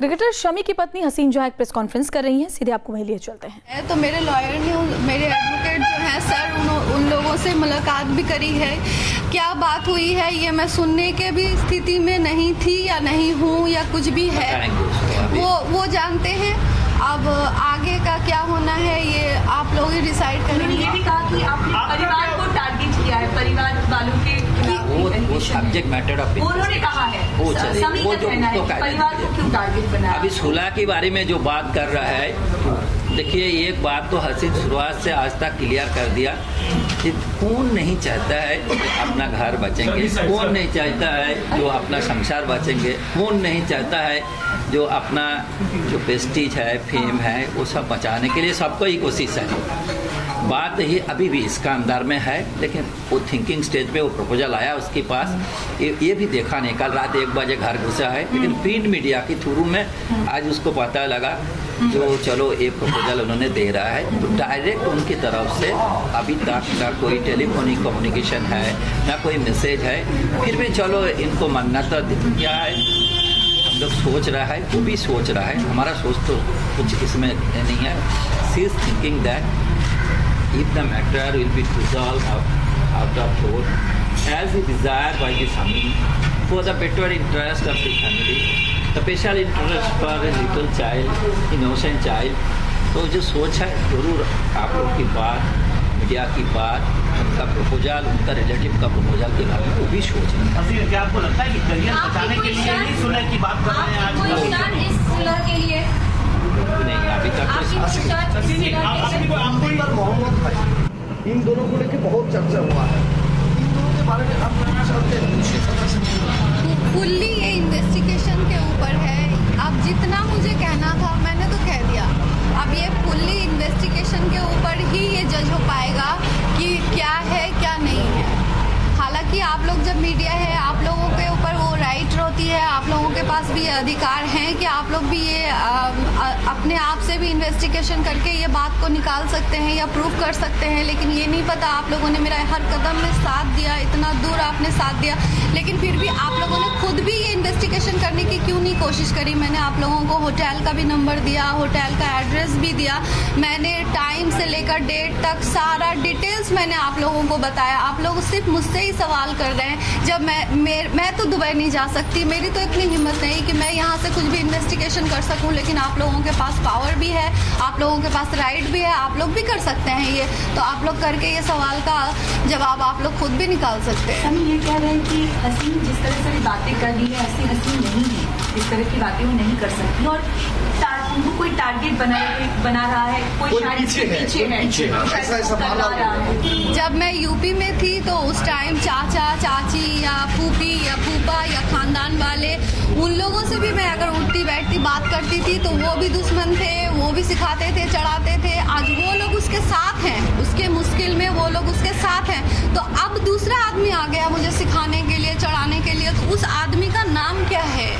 Cricketer Shami की पत्नी हसीन जहां एक प्रेस कॉन्फ्रेंस कर रही हैं, सीधे आपको वहीं लिए चलते हैं। तो मेरे लॉयर ने, मेरे एडवोकेट जो हैं सर, उन लोगों से मुलाकात भी करी है। क्या बात हुई है ये मैं सुनने के भी स्थिति में नहीं थी या नहीं हूँ या कुछ भी है, वो जानते हैं। अब आगे का क्या होना है ये आप लोग ही डिसाइड करेंगे। ये भी कहा कि आपने परिवार को टारगेट किया है, परिवार वालों के वो सब्जेक्ट मैटर ऑफ उन्होंने कहा है, वो जो परिवार को क्यों टारगेट बनाया। अभी सुलह के बारे में जो बात कर रहा है, देखिए एक बात तो हसीन शुरुआत से आज तक क्लियर कर दिया कि कौन नहीं चाहता है अपना घर बचेंगे, कौन नहीं चाहता है जो अपना संसार बचेंगे, कौन नहीं चाहता है जो अपना जो प्रेस्टीज है, फेम है, वो सब बचाने के लिए सबको ही कोशिश है। बात ही अभी भी इसका अंदर में है, लेकिन वो थिंकिंग स्टेज पे वो प्रपोजल आया उसके पास, ये भी देखा नहीं, कल रात 1 बजे घर घुसा है, लेकिन प्रिंट मीडिया के थ्रू में आज उसको पता लगा जो चलो ये प्रपोजल उन्होंने दे रहा है। तो डायरेक्ट उनकी तरफ से अभी तक ना कोई टेलीफोनिक कम्युनिकेशन है, ना कोई मैसेज है, फिर भी चलो इनको मानना तो क्या है, हम लोग सोच रहा है, वो भी सोच रहा है, हमारा सोच तो कुछ इसमें नहीं है। She is thinking that if the matter will be resolved out of court as desired by the family for the better interest of the family, the special interest for a little child, innocent child। तो जो सोच है जरूर आप लोग की बात, media की बात, उनका प्रपोजल, उनका रिलेटिव का प्रपोजल के बारे में वो भी सोच रहे हैं। क्या आपको लगता है कि करियर बचाने के लिए ही सुलह की बात कर रहे हैं आज? इस सुलह के लिए नहीं, अभी तक मोहम्मद भाई, इन दोनों को लेकर बहुत चर्चा हुआ है, इन दोनों के बारे में आप क्या चाहते हैं? फुल्ली ये इन्वेस्टिगेशन के ऊपर है। अब जितना मुझे कहना था मैंने तो कह दिया। अब ये फुल्ली इन्वेस्टिगेशन के ऊपर ही ये जज हो पाएगा कि क्या है क्या नहीं है। हालांकि आप लोग जब मीडिया है, आप लोगों के ऊपर वो राइट होती है, आप लोगों के पास भी अधिकार हैं कि आप लोग भी ये अपने आप से भी इन्वेस्टिगेशन करके ये बात को निकाल सकते हैं या प्रूव कर सकते हैं। लेकिन ये नहीं पता, आप लोगों ने मेरा हर कदम में साथ दिया, इतना दूर आपने साथ दिया, लेकिन फिर भी आप लोगों ने खुद भी ये इन्वेस्टिगेशन करने की क्यों नहीं कोशिश करी। मैंने आप लोगों को होटल का भी नंबर दिया, होटल का एड्रेस भी दिया, मैंने टाइम से लेकर डेट तक सारा डिटेल्स मैंने आप लोगों को बताया। आप लोग सिर्फ मुझसे ही सवाल कर रहे हैं। जब मैं तो दुबई नहीं जा सकती, मेरी तो इतनी हिम्मत नहीं कि मैं यहाँ से कुछ भी इन्वेस्टिगेशन कर सकूँ, लेकिन आप लोगों के पास पावर भी है, आप लोगों के पास राइट भी है, आप लोग भी कर सकते हैं ये। तो आप लोग करके ये सवाल का जवाब आप लोग खुद भी निकाल सकते हैं। हम ये कह रहे हैं कि हसीन जिस तरह से बातें कर रही है, ऐसी हसीन नहीं है, इस तरह की बातें वो नहीं कर सकती, और वो कोई टारगेट बना रहा है, कोई शायद पीछे है। जब मैं यूपी में थी तो उस टाइम चाचा चाची या फूफी या फूफा या खानदान वाले, उन लोगों से भी मैं अगर उठती बैठती बात करती थी तो वो भी दुश्मन थे, वो भी सिखाते थे, चढ़ाते थे। आज वो लोग उसके साथ हैं, उसके मुश्किल में वो लोग उसके साथ हैं। तो अब दूसरा आदमी आ गया मुझे सिखाने के लिए, चढ़ाने के लिए। तो उस आदमी का नाम क्या है?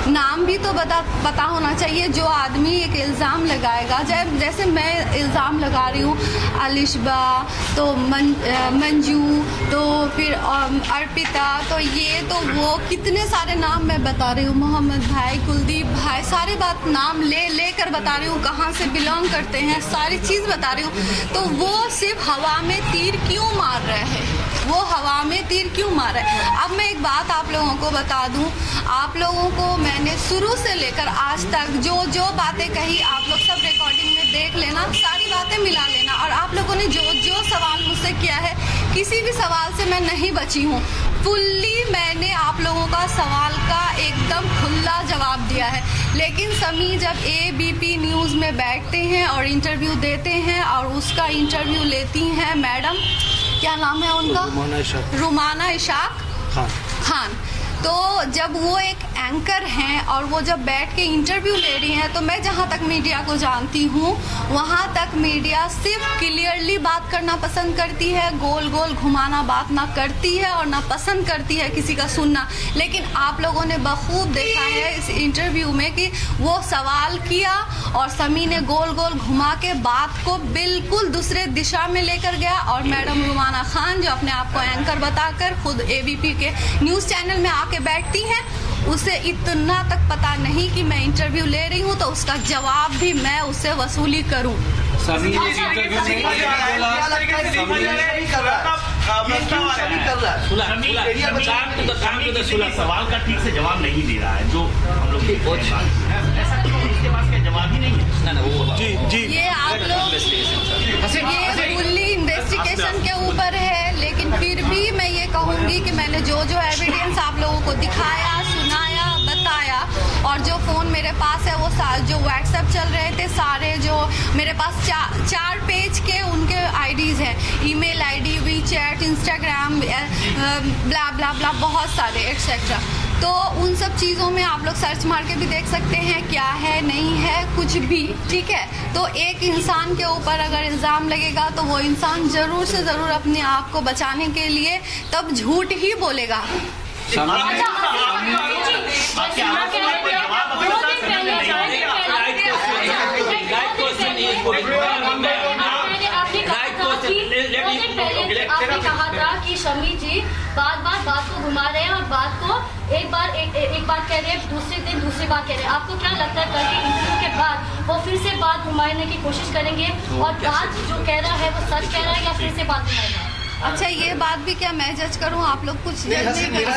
नाम भी तो पता होना चाहिए। जो आदमी एक इल्ज़ाम लगाएगा, जैसे मैं इल्ज़ाम लगा रही हूँ अलिशबा, तो मंजू, तो फिर अर्पिता, तो ये तो वो कितने सारे नाम मैं बता रही हूँ, मोहम्मद भाई, कुलदीप भाई, सारी बात नाम लेकर बता रही हूँ, कहाँ से बिलोंग करते हैं, सारी चीज़ बता रही हूँ। तो वो सिर्फ हवा में तीर क्यों मार रहे हैं? वो हवा में तीर क्यों मार रहे हैं? अब मैं एक बात आप लोगों को बता दूं, आप लोगों को मैंने शुरू से लेकर आज तक जो बातें कही, आप लोग सब रिकॉर्डिंग में देख लेना, सारी बातें मिला लेना। और आप लोगों ने जो सवाल मुझसे किया है, किसी भी सवाल से मैं नहीं बची हूँ। फुल्ली मैंने आप लोगों का सवाल का एकदम खुला जवाब दिया है। लेकिन समी जब ABP न्यूज़ में बैठते हैं और इंटरव्यू देते हैं, और उसका इंटरव्यू लेती हैं मैडम, क्या नाम है उनका, रुमाना इशाक खान। तो जब वो एक एंकर हैं और वो जब बैठ के इंटरव्यू ले रही हैं, तो मैं जहाँ तक मीडिया को जानती हूँ, वहाँ तक मीडिया सिर्फ क्लियरली बात करना पसंद करती है, गोल गोल घुमाना बात ना करती है और ना पसंद करती है किसी का सुनना। लेकिन आप लोगों ने बखूब देखा है इस इंटरव्यू में कि वो सवाल किया और समी ने गोल गोल घुमा के बात को बिल्कुल दूसरे दिशा में लेकर गया। और मैडम रुमाना खान, जो अपने आप को एंकर बताकर खुद ABP के न्यूज़ चैनल में आके बैठती हैं, उसे इतना तक पता नहीं कि मैं इंटरव्यू ले रही हूँ, तो उसका जवाब भी मैं उससे वसूली करूँ। सवाल का ठीक से जवाब नहीं दे रहा है, जो हम लोग ऐसा इसके पास क्या जवाब ही नहीं है। वो जी ये आप लोग ये फुल्ली इन्वेस्टिगेशन के ऊपर है, लेकिन फिर भी मैं ये कहूँगी कि मैंने जो एविडेंस आप लोगों को दिखाया, सुनाया, बताया, और जो फ़ोन मेरे पास है वो जो व्हाट्सएप चल रहे थे सारे, जो मेरे पास 4 पेज के उनके आईडीज़ हैं, ईमेल आईडी, वीचैट, इंस्टाग्राम, ब्ला ब्ला ब्ला, बहुत सारे एक्सेट्रा। तो उन सब चीज़ों में आप लोग सर्च मार के भी देख सकते हैं क्या है, नहीं है, कुछ भी, ठीक है। तो एक इंसान के ऊपर अगर इल्ज़ाम लगेगा तो वो इंसान ज़रूर से ज़रूर अपने आप को बचाने के लिए तब झूठ ही बोलेगा। आपने कहा था कि शमी जी बात को घुमा रहे हैं और बात को एक बात कह रहे हैं, दूसरे दिन दूसरी बात कह रहे हैं। आपको क्या लगता है कल के इंटरव्यू के बाद वो फिर से बात घुमाने की कोशिश करेंगे और बात जो कह रहा है वो सच कह रहा है या फिर से बात घुमाएगा? अच्छा, ये बात भी क्या मैं जज करूं? आप लोग कुछ जज नहीं कर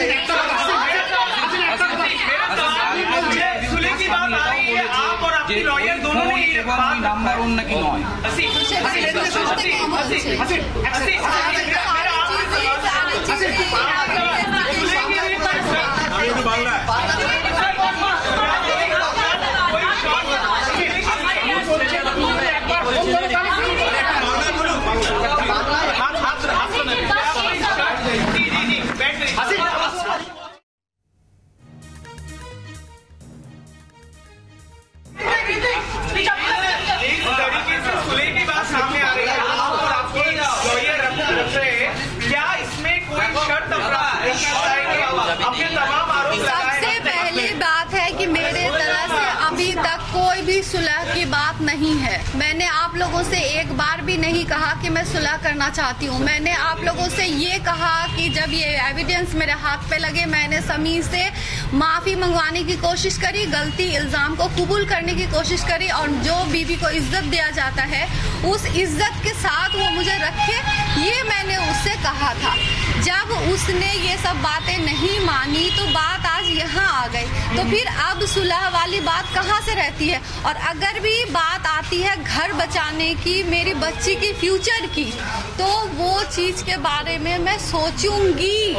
सबसे पहली बात है कि मेरे तरफ से अभी तक कोई भी सुलह की बात नहीं है। मैंने आप लोगों से एक बार भी नहीं कहा कि मैं सुलह करना चाहती हूँ। मैंने आप लोगों से ये कहा कि जब ये एविडेंस मेरे हाथ पे लगे, मैंने समी से माफ़ी मंगवाने की कोशिश करी, गलती इल्ज़ाम को कबूल करने की कोशिश करी, और जो बीवी को इज्जत दिया जाता है उस इज्जत के साथ वो मुझे रखे, ये मैंने उससे कहा था। जब उसने ये सब बातें नहीं मानी तो बात आज यहाँ आ गई, तो फिर अब सुलह वाली बात कहाँ से रहती है? और अगर भी बात आती है घर बचाने की, मेरी बच्ची की फ्यूचर की, तो वो चीज़ के बारे में मैं सोचूंगी।